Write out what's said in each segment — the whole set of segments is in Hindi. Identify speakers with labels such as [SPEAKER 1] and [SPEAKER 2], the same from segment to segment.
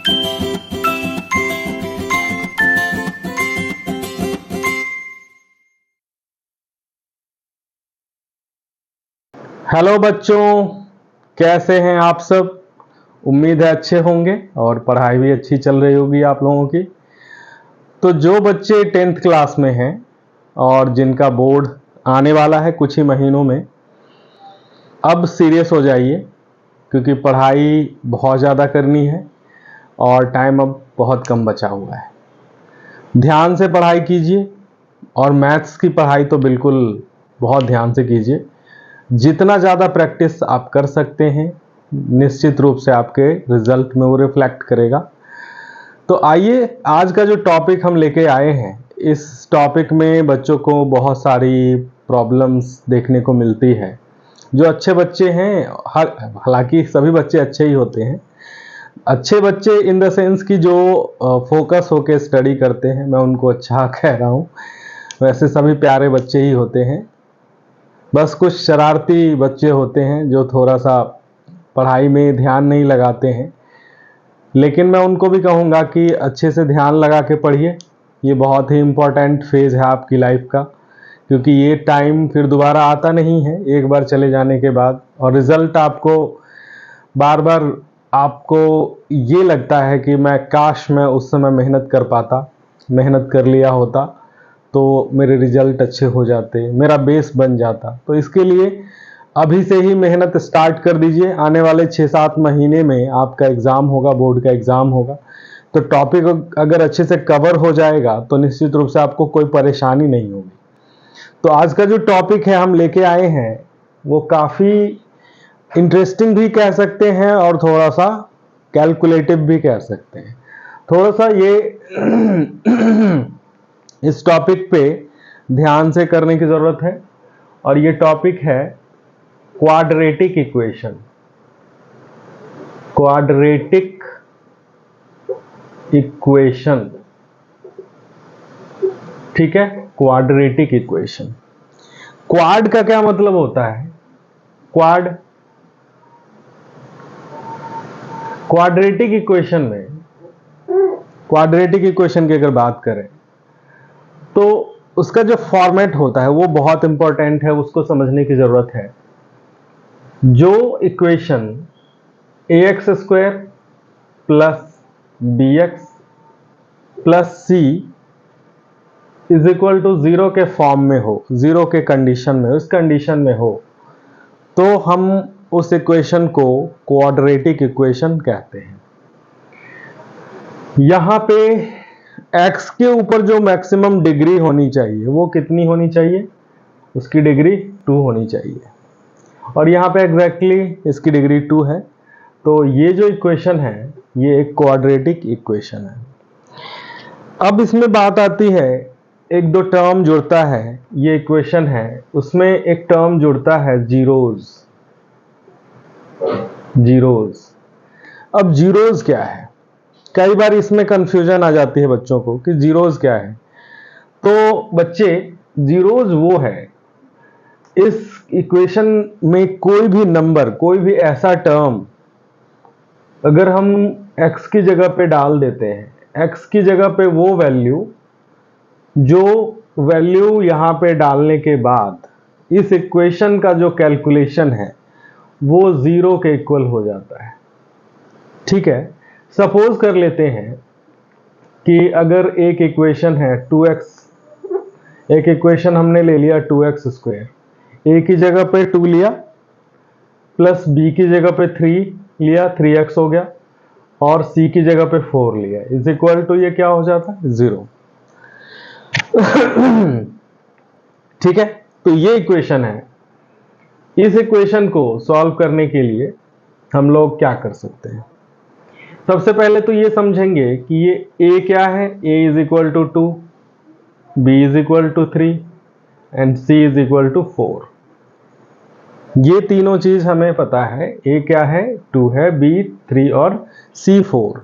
[SPEAKER 1] हेलो बच्चों, कैसे हैं आप सब। उम्मीद है अच्छे होंगे और पढ़ाई भी अच्छी चल रही होगी आप लोगों की। तो जो बच्चे 10th क्लास में हैं और जिनका बोर्ड आने वाला है कुछ ही महीनों में, अब सीरियस हो जाइए, क्योंकि पढ़ाई बहुत ज़्यादा करनी है और टाइम अब बहुत कम बचा हुआ है। ध्यान से पढ़ाई कीजिए और मैथ्स की पढ़ाई तो बिल्कुल बहुत ध्यान से कीजिए। जितना ज़्यादा प्रैक्टिस आप कर सकते हैं, निश्चित रूप से आपके रिजल्ट में वो रिफ्लेक्ट करेगा। तो आइए, आज का जो टॉपिक हम लेके आए हैं, इस टॉपिक में बच्चों को बहुत सारी प्रॉब्लम्स देखने को मिलती है। जो अच्छे बच्चे हैं, हालांकि सभी बच्चे अच्छे ही होते हैं, अच्छे बच्चे इन द सेंस कि जो फोकस होके स्टडी करते हैं, मैं उनको अच्छा कह रहा हूँ। वैसे सभी प्यारे बच्चे ही होते हैं, बस कुछ शरारती बच्चे होते हैं जो थोड़ा सा पढ़ाई में ध्यान नहीं लगाते हैं। लेकिन मैं उनको भी कहूँगा कि अच्छे से ध्यान लगा के पढ़िए। ये बहुत ही इम्पोर्टेंट फेज़ है आपकी लाइफ का, क्योंकि ये टाइम फिर दोबारा आता नहीं है एक बार चले जाने के बाद। और रिज़ल्ट आपको बार बार आपको ये लगता है कि मैं काश मैं उस समय मेहनत कर पाता, मेहनत कर लिया होता तो मेरे रिजल्ट अच्छे हो जाते, मेरा बेस बन जाता। तो इसके लिए अभी से ही मेहनत स्टार्ट कर दीजिए। आने वाले 6-7 महीने में आपका एग्ज़ाम होगा, बोर्ड का एग्ज़ाम होगा। तो टॉपिक अगर अच्छे से कवर हो जाएगा तो निश्चित रूप से आपको कोई परेशानी नहीं होगी। तो आज का जो टॉपिक है हम लेके आए हैं, वो काफ़ी इंटरेस्टिंग भी कह सकते हैं और थोड़ा सा कैलकुलेटिव भी कह सकते हैं। थोड़ा सा ये इस टॉपिक पे ध्यान से करने की ज़रूरत है, और ये टॉपिक है क्वाड्रेटिक इक्वेशन। क्वाड्रेटिक इक्वेशन, ठीक है। क्वाड्रेटिक इक्वेशन, क्वाड का क्या मतलब होता है? क्वाड्रेटिक इक्वेशन में, क्वाड्रेटिक इक्वेशन की अगर बात करें तो उसका जो फॉर्मेट होता है वो बहुत इंपॉर्टेंट है, उसको समझने की जरूरत है। जो equation ax² plus bx plus c is equal to 0 के फॉर्म में हो, 0 के कंडीशन में, उस कंडीशन में हो, तो हम उस इक्वेशन को क्वाड्रेटिक इक्वेशन कहते हैं। यहां पे x के ऊपर जो मैक्सिमम डिग्री होनी चाहिए वो कितनी होनी चाहिए? उसकी डिग्री 2 होनी चाहिए, और यहाँ पे एग्जैक्टली इसकी डिग्री 2 है। तो ये जो इक्वेशन है ये एक क्वाड्रेटिक इक्वेशन है। अब इसमें बात आती है, एक दो टर्म जुड़ता है, ये इक्वेशन है उसमें एक टर्म जुड़ता है जीरोज। अब जीरोज क्या है? कई बार इसमें कंफ्यूजन आ जाती है बच्चों को कि जीरोज क्या है। तो बच्चे, जीरोज वो है, इस इक्वेशन में कोई भी नंबर, कोई भी ऐसा टर्म अगर हम x की जगह पे डाल देते हैं, x की जगह पे वो वैल्यू, जो वैल्यू यहाँ पे डालने के बाद इस इक्वेशन का जो कैलकुलेशन है वो 0 के इक्वल हो जाता है, ठीक है। सपोज कर लेते हैं कि अगर एक इक्वेशन है 2x, एक इक्वेशन हमने ले लिया 2x², a की जगह पे 2 लिया, प्लस b की जगह पे 3 लिया, 3x हो गया, और c की जगह पे 4 लिया, इज इक्वल टू ये क्या हो जाता है? 0। ठीक है, तो ये इक्वेशन है। इस इक्वेशन को सॉल्व करने के लिए हम लोग क्या कर सकते हैं? सबसे पहले तो ये समझेंगे कि ये a क्या है। a is equal to 2, b is equal to 3 and c is equal to 4। ये तीनों चीज हमें पता है। a क्या है? 2 है, b 3 और c 4।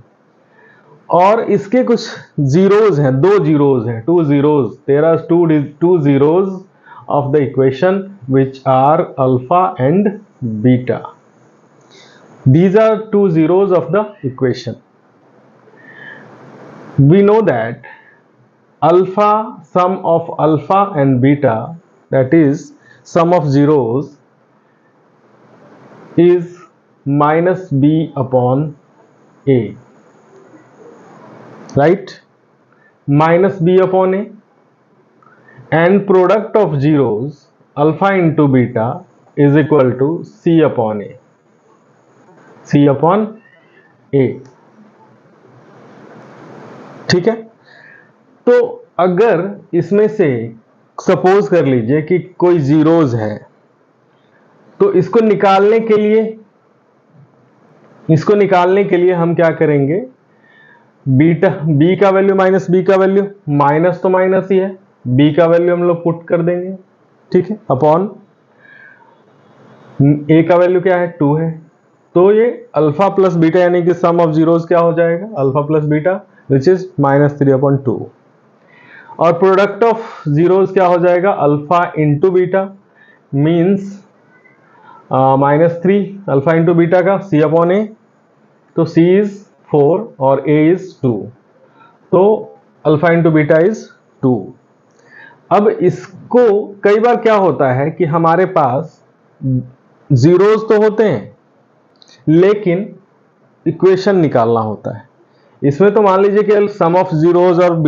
[SPEAKER 1] और इसके कुछ जीरोज हैं, 2 जीरोज हैं, 2 zeros. There are 2 zeros of the equation which are alpha and beta. These are 2 zeros of the equation. we know that alpha, sum of alpha and beta, that is sum of zeros, is minus b upon a, right? Minus b upon a, and product of zeros alpha into beta is equal to c upon a, c upon a, ठीक है। तो अगर इसमें से सपोज कर लीजिए कि कोई जीरोज है, तो इसको निकालने के लिए हम क्या करेंगे, बीटा, बी का वैल्यू माइनस बी का वैल्यू, माइनस तो माइनस ही है, बी का वैल्यू हम लोग पुट कर देंगे, ठीक है, अपॉन ए का वैल्यू क्या है, 2 है। तो ये अल्फा प्लस बीटा यानी कि सम ऑफ जीरोज क्या हो जाएगा, alpha plus beta which is -3/2, और प्रोडक्ट ऑफ जीरोज क्या हो जाएगा, alpha into beta means -3 alpha into beta का c अपॉन ए, तो c इज 4 और a इज 2, तो अल्फा इंटू बीटा इज 2। अब इसको कई बार क्या होता है कि हमारे पास जीरोज तो होते हैं लेकिन इक्वेशन निकालना होता है। इसमें तो मान लीजिए कि सम ऑफ जीरोज और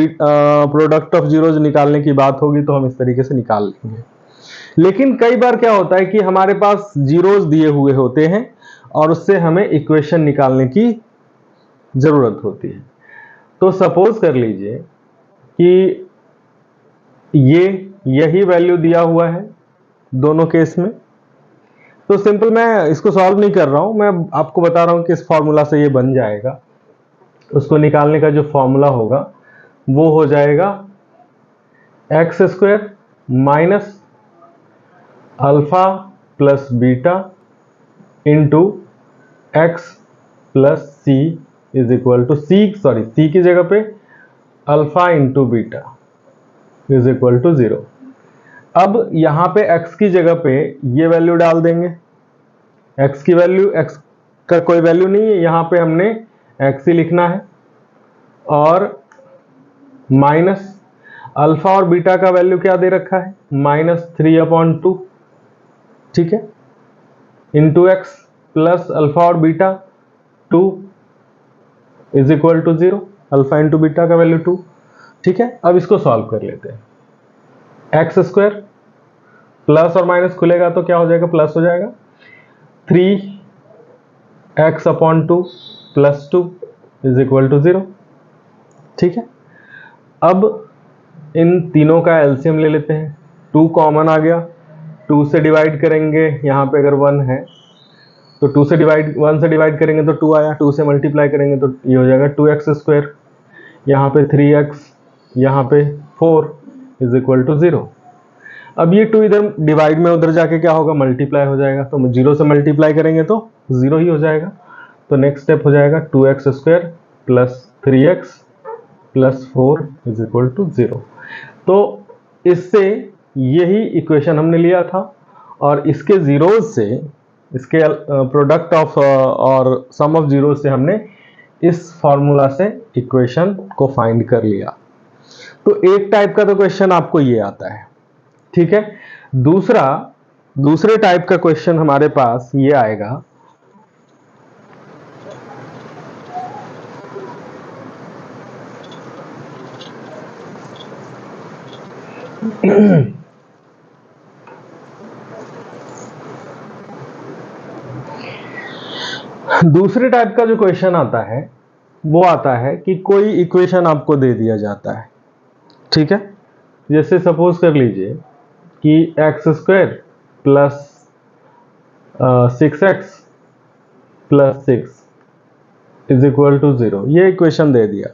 [SPEAKER 1] प्रोडक्ट ऑफ जीरोज निकालने की बात होगी तो हम इस तरीके से निकाल लेंगे, लेकिन कई बार क्या होता है कि हमारे पास जीरोज दिए हुए होते हैं और उससे हमें इक्वेशन निकालने की जरूरत होती है। तो सपोज कर लीजिए कि यही वैल्यू दिया हुआ है दोनों केस में, तो सिंपल मैं इसको सॉल्व नहीं कर रहा हूं, मैं आपको बता रहा हूं कि इस फॉर्मूला से ये बन जाएगा। उसको निकालने का जो फॉर्मूला होगा वो हो जाएगा x square minus alpha plus beta into x plus c is equal to c की जगह पे alpha into beta is equal to 0। अब यहां पे x की जगह पे ये वैल्यू डाल देंगे, x की वैल्यू, x का कोई वैल्यू नहीं है, यहां पे हमने x ही लिखना है, और माइनस अल्फा और बीटा का वैल्यू क्या दे रखा है, -3/2, ठीक है, इंटू एक्स प्लस अल्फा और beta 2 is equal to 0, alpha into beta का वैल्यू 2, ठीक है। अब इसको सॉल्व कर लेते हैं, एक्स स्क्वायर प्लस और माइनस खुलेगा तो क्या हो जाएगा, प्लस हो जाएगा, 3x/2 plus 2 is equal to 0, ठीक है। अब इन तीनों का एलसीएम ले लेते हैं, 2 कॉमन आ गया, 2 से डिवाइड करेंगे, यहाँ पे अगर 1 है तो 1 से डिवाइड करेंगे तो 2 आया, 2 से मल्टीप्लाई करेंगे तो ये हो जाएगा 2x², यहाँ पे 3x, यहाँ पे 4 इज इक्वल टू 0। अब ये 2 इधर डिवाइड में उधर जाके क्या होगा, मल्टीप्लाई हो जाएगा, तो 0 से मल्टीप्लाई करेंगे तो 0 ही हो जाएगा। तो नेक्स्ट स्टेप हो जाएगा 2x² plus 3x plus 4 is equal to 0। तो इससे यही इक्वेशन हमने लिया था, और इसके जीरोज से, इसके प्रोडक्ट ऑफ और सम ऑफ जीरोज से हमने इस फॉर्मूला से इक्वेशन को फाइंड कर लिया। तो एक टाइप का तो क्वेश्चन आपको ये आता है, ठीक है। दूसरे टाइप का क्वेश्चन हमारे पास ये आएगा, दूसरे टाइप का जो क्वेश्चन आता है वो आता है कि कोई इक्वेशन आपको दे दिया जाता है, ठीक है। जैसे सपोज कर लीजिए कि x² plus 6x plus 6 is equal to 0, ये इक्वेशन दे दिया।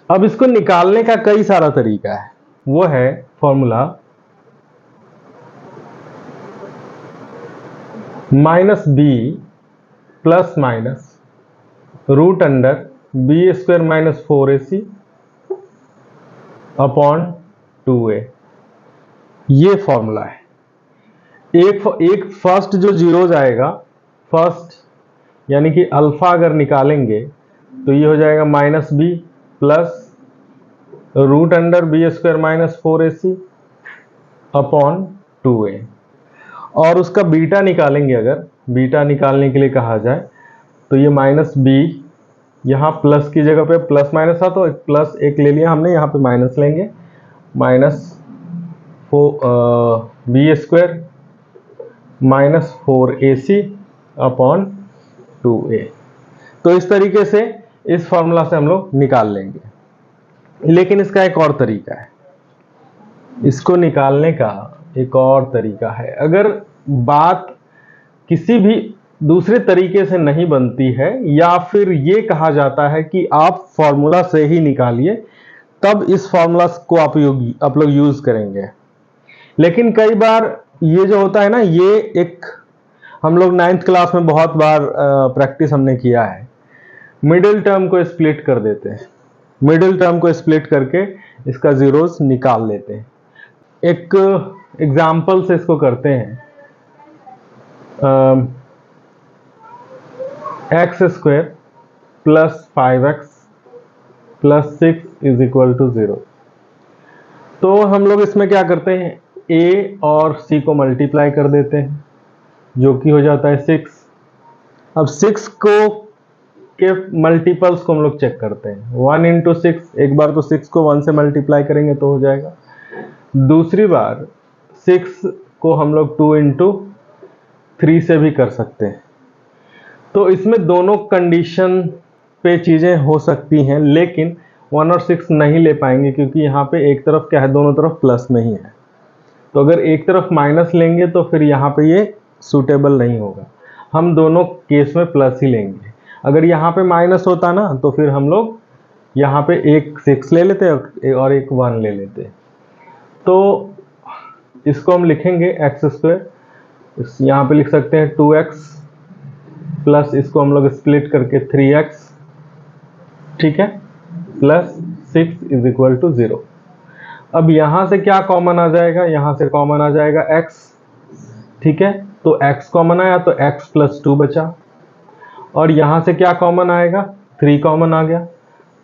[SPEAKER 1] अब इसको निकालने का कई सारा तरीका है, वो है formula -b plus minus √b² - 4ac upon 2a, ये फॉर्मूला है। एक फर्स्ट जो जीरोज आएगा, फर्स्ट यानी कि अल्फा अगर निकालेंगे तो ये हो जाएगा -b plus root under B square minus 4ac upon 2a। और उसका बीटा निकालेंगे, अगर बीटा निकालने के लिए कहा जाए तो ये माइनस बी, यहाँ प्लस की जगह पे प्लस माइनस था तो प्लस एक ले लिया हमने, यहाँ पे माइनस लेंगे, minus B square minus 4ac upon 2a। तो इस तरीके से इस फॉर्मूला से हम लोग निकाल लेंगे। लेकिन इसका एक और तरीका है, इसको निकालने का एक और तरीका है। अगर बात किसी भी दूसरे तरीके से नहीं बनती है, या फिर ये कहा जाता है कि आप फॉर्मूला से ही निकालिए, तब इस फॉर्मूला को आप लोग यूज करेंगे। लेकिन कई बार ये जो होता है ना, ये एक हम लोग 9th क्लास में बहुत बार प्रैक्टिस हमने किया है, मिडिल टर्म को स्प्लिट कर देते हैं, मिडिल टर्म को स्प्लिट करके इसका जीरोस निकाल लेते हैं। एक एग्जाम्पल से इसको करते हैं। X square plus 5x plus 6 is equal to 0। तो हम लोग इसमें क्या करते हैं, a और c को मल्टीप्लाई कर देते हैं, जो कि हो जाता है 6। अब 6 को के मल्टीपल्स को हम लोग चेक करते हैं, 1 इंटू 6, एक बार तो 6 को 1 से मल्टीप्लाई करेंगे तो हो जाएगा, दूसरी बार 6 को हम लोग 2 इंटू 3 से भी कर सकते हैं। तो इसमें दोनों कंडीशन पे चीज़ें हो सकती हैं, लेकिन 1 और 6 नहीं ले पाएंगे, क्योंकि यहाँ पे एक तरफ क्या है, दोनों तरफ प्लस में ही है। तो अगर एक तरफ माइनस लेंगे तो फिर यहाँ पे ये सूटेबल नहीं होगा, हम दोनों केस में प्लस ही लेंगे। अगर यहाँ पे माइनस होता ना, तो फिर हम लोग यहाँ पे एक 6 ले लेते और एक 1 ले लेते। तो इसको हम लिखेंगे एक्स स्क्वायर, यहाँ पे लिख सकते हैं 2x प्लस इसको हम लोग स्प्लिट करके 3x, ठीक है, प्लस 6 इज इक्वल टू 0। अब यहाँ से क्या कॉमन आ जाएगा, यहाँ से कॉमन आ जाएगा x, ठीक है, तो x कॉमन आया तो x प्लस 2 बचा, और यहाँ से क्या कॉमन आएगा, 3 कॉमन आ गया,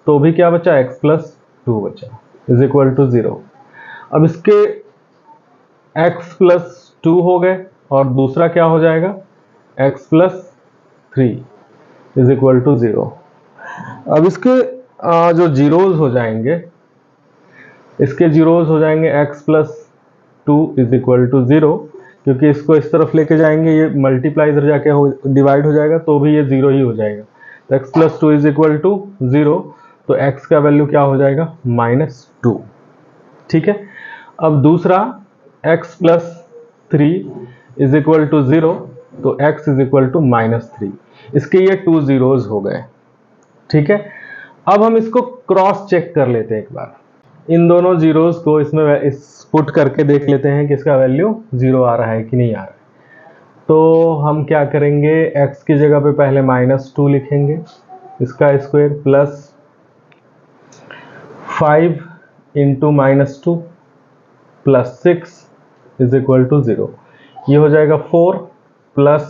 [SPEAKER 1] तो भी क्या बचा, x प्लस 2 बचा इज इक्वल टू 0। अब इसके x प्लस 2 हो गए, और दूसरा क्या हो जाएगा, x plus 3 is equal to 0। अब इसके जो जीरोज हो जाएंगे, इसके जीरोज हो जाएंगे x plus 2 is equal to 0, क्योंकि इसको इस तरफ लेके जाएंगे, ये मल्टीप्लाई इधर जाके डिवाइड हो जाएगा, तो भी ये 0 ही हो जाएगा। तो x plus 2 is equal to 0, तो x का वैल्यू क्या हो जाएगा, -2, ठीक है। अब दूसरा x plus 3 is equal to 0, तो x इज इक्वल टू -3, इसके ये 2 जीरोज हो गए, ठीक है। अब हम इसको क्रॉस चेक कर लेते हैं एक बार, इन दोनों जीरोज को इसमें पुट करके देख लेते हैं कि इसका वैल्यू 0 आ रहा है कि नहीं आ रहा है। तो हम क्या करेंगे, x की जगह पे पहले -2 लिखेंगे, इसका square plus 5 into -2 plus 6 is equal to 0। ये हो जाएगा 4 प्लस,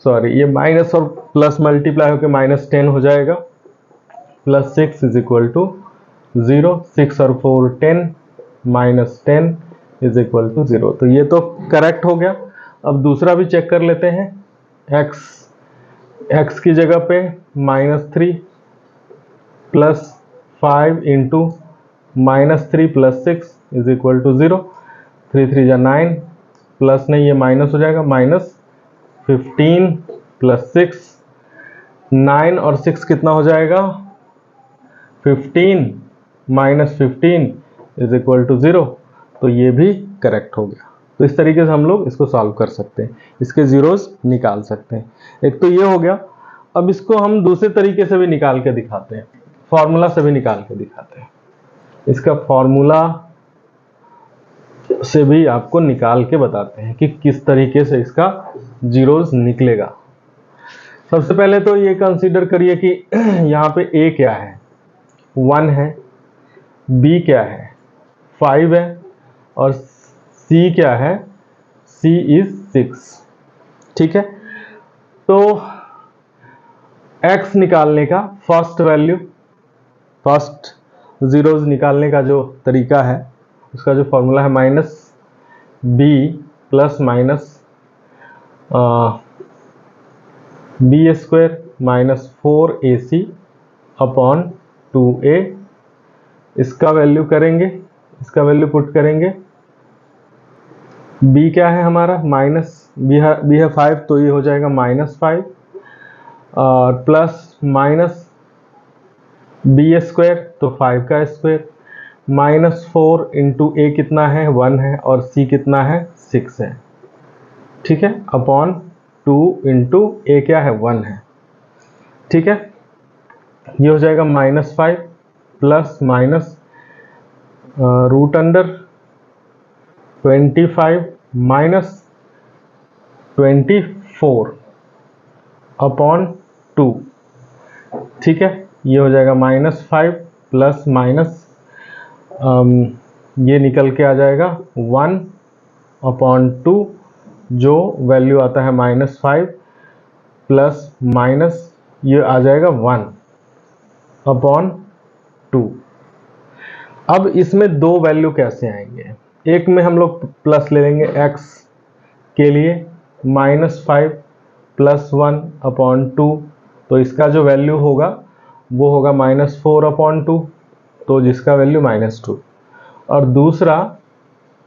[SPEAKER 1] सॉरी, ये माइनस और प्लस मल्टीप्लाई होकर -10 हो जाएगा, प्लस 6 इज इक्वल टू 0, 6 और 4 10, -10 इज इक्वल टू 0। तो ये तो करेक्ट हो गया। अब दूसरा भी चेक कर लेते हैं, x की जगह पे -3 plus 5 into -3 plus 6 is equal to 0, 3 3 जा 9, प्लस नहीं ये माइनस हो जाएगा, -15 प्लस 6, 9 और 6 कितना हो जाएगा, 15 -15 इज इक्वल टू 0। तो ये भी करेक्ट हो गया। तो इस तरीके से हम लोग इसको सॉल्व कर सकते हैं, इसके जीरोस निकाल सकते हैं। एक तो ये हो गया। अब इसको हम दूसरे तरीके से भी निकाल के दिखाते हैं, फॉर्मूला से भी निकाल के दिखाते हैं। इसका फॉर्मूला से भी आपको निकाल के बताते हैं कि किस तरीके से इसका जीरोस निकलेगा। सबसे पहले तो ये कंसीडर करिए कि यहाँ पे a क्या है, 1 है, b क्या है, 5 है, और c क्या है, c इज 6, ठीक है। तो x निकालने का फर्स्ट वैल्यू फर्स्ट ज़ीरोज़ निकालने का जो तरीका है उसका जो फॉर्मूला है minus B plus minus B square minus 4ac upon 2a। इसका वैल्यू करेंगे, इसका वैल्यू पुट करेंगे। b क्या है हमारा, माइनस बी है 5, तो ये हो जाएगा -5 और प्लस माइनस बी स्क्वायर तो 5 का स्क्वायर -4 इंटू ए कितना है 1 है और c कितना है 6 है, ठीक है, अपॉन 2 इंटू ए क्या है 1 है, ठीक है। ये हो जाएगा -5 plus minus root under 25 minus 24 upon 2, ठीक है। ये हो जाएगा -5 प्लस माइनस ये निकल के आ जाएगा 1 अपॉन 2, जो वैल्यू आता है -5 प्लस माइनस ये आ जाएगा 1 अपॉन 2। अब इसमें दो वैल्यू कैसे आएंगे, एक में हम लोग प्लस ले लेंगे x के लिए -5 प्लस 1 अपॉन 2, तो इसका जो वैल्यू होगा वो होगा -4 अपॉन 2, तो जिसका वैल्यू -2। और दूसरा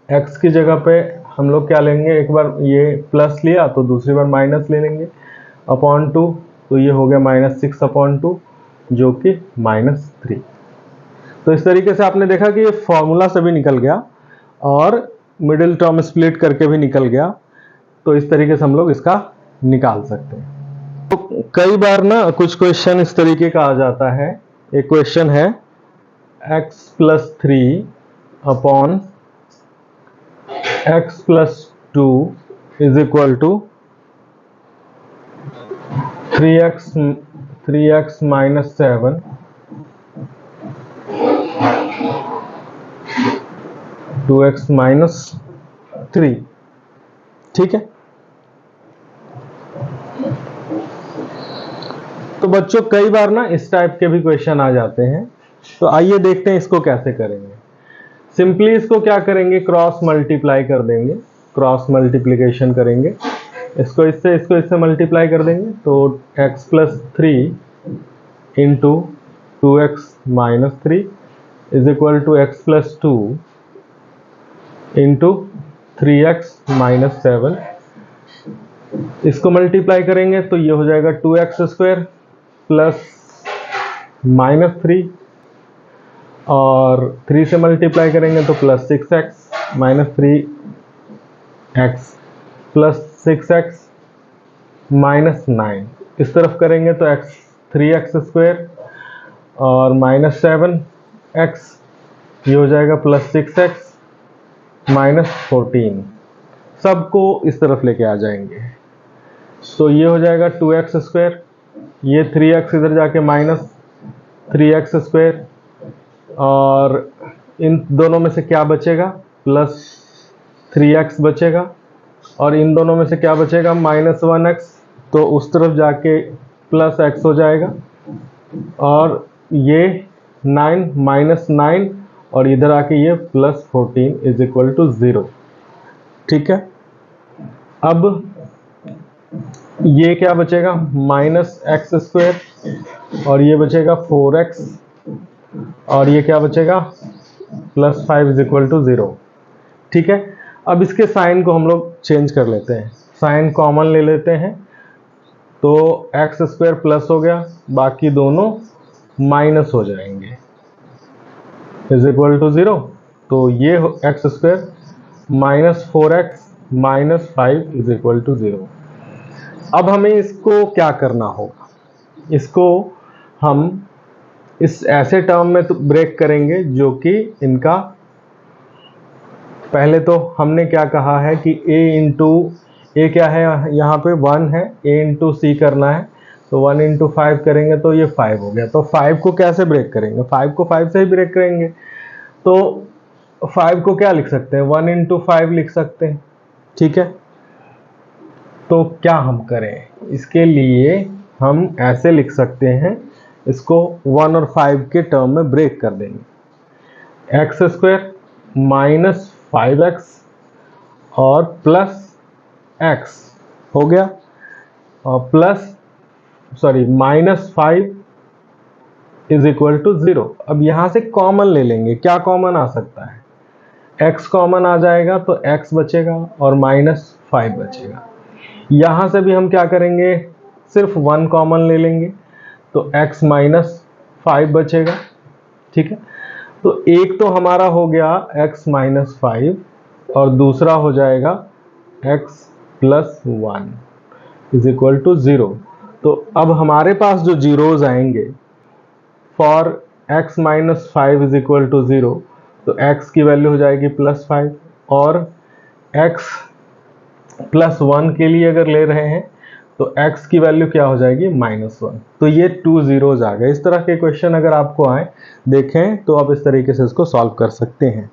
[SPEAKER 1] x की जगह पे हम लोग क्या लेंगे, एक बार ये प्लस लिया तो दूसरी बार माइनस ले लेंगे अपॉन 2, तो ये हो गया -6 अपॉन 2 जो कि -3। तो इस तरीके से आपने देखा कि ये फॉर्मूला से भी निकल गया और मिडिल टर्म स्प्लिट करके भी निकल गया, तो इस तरीके से हम लोग इसका निकाल सकते हैं। तो कई बार ना कुछ क्वेश्चन इस तरीके का आ जाता है, एक क्वेश्चन है x plus 3 upon x plus 2 is equal to 3x minus 7 2x minus 3, ठीक है। तो बच्चों कई बार ना इस टाइप के भी क्वेश्चन आ जाते हैं, तो आइए देखते हैं इसको कैसे करेंगे। सिंपली इसको क्या करेंगे, क्रॉस मल्टीप्लाई कर देंगे, क्रॉस मल्टीप्लिकेशन करेंगे, इसको इससे मल्टीप्लाई कर देंगे, तो x plus 3 into 2x minus 3 is equal to x plus 2 into 3x minus 7। इसको मल्टीप्लाई करेंगे तो ये हो जाएगा 2x स्क्वायर प्लस -3 और 3 से मल्टीप्लाई करेंगे तो plus 6x minus 3x plus 6x minus 9। इस तरफ करेंगे तो 3x स्क्वायर और माइनस 7x, ये हो जाएगा प्लस 6x माइनस 14। सबको इस तरफ लेके आ जाएंगे, तो ये हो जाएगा 2x स्क्वायर, ये 3x इधर जाके माइनस 3x स्क्वायर, और इन दोनों में से क्या बचेगा, प्लस 3x बचेगा, और इन दोनों में से क्या बचेगा, -1x, तो उस तरफ जाके प्लस x हो जाएगा, और ये 9 माइनस 9 और इधर आके ये प्लस 14 इज इक्वल टू 0, ठीक है। अब ये क्या बचेगा, -x स्क्वायर और ये बचेगा 4x और ये क्या बचेगा, प्लस 5 इज इक्वल टू 0, ठीक है। अब इसके साइन को हम लोग चेंज कर लेते हैं, साइन कॉमन ले लेते हैं, तो x स्क्वायर प्लस हो गया, बाकी दोनों माइनस हो जाएंगे इज इक्वल टू 0, तो ये x square minus 4x minus 5 is equal to 0। अब हमें इसको क्या करना होगा, इसको हम इस ऐसे टर्म में तो ब्रेक करेंगे जो कि इनका, पहले तो हमने क्या कहा है कि a इंटू ए क्या है, यहाँ पे 1 है, a इंटू सी करना है, तो 1 इंटू 5 करेंगे तो ये 5 हो गया। तो 5 को कैसे ब्रेक करेंगे, 5 को 5 से ही ब्रेक करेंगे, तो 5 को क्या लिख सकते हैं, 1 इंटू 5 लिख सकते हैं, ठीक है। तो क्या हम करें, इसके लिए हम ऐसे लिख सकते हैं इसको 1 और 5 के टर्म में ब्रेक कर देंगे। एक्स स्क्वायर माइनस 5x और प्लस x हो गया, और माइनस 5 इज इक्वल टू 0। अब यहां से कॉमन ले लेंगे, क्या कॉमन आ सकता है, x कॉमन आ जाएगा तो x बचेगा और माइनस 5 बचेगा। यहां से भी हम क्या करेंगे, सिर्फ 1 कॉमन ले लेंगे तो x माइनस 5 बचेगा। ठीक है, तो एक तो हमारा हो गया x माइनस 5 और दूसरा हो जाएगा x plus 1 is equal to 0। तो अब हमारे पास जो जीरोज आएंगे for x minus 5 is equal to 0, तो x की वैल्यू हो जाएगी प्लस 5 और x प्लस 1 के लिए अगर ले रहे हैं तो x की वैल्यू क्या हो जाएगी, माइनस 1। तो ये 2 जीरोज आ गए। इस तरह के क्वेश्चन अगर आपको आए देखें तो आप इस तरीके से इसको सॉल्व कर सकते हैं।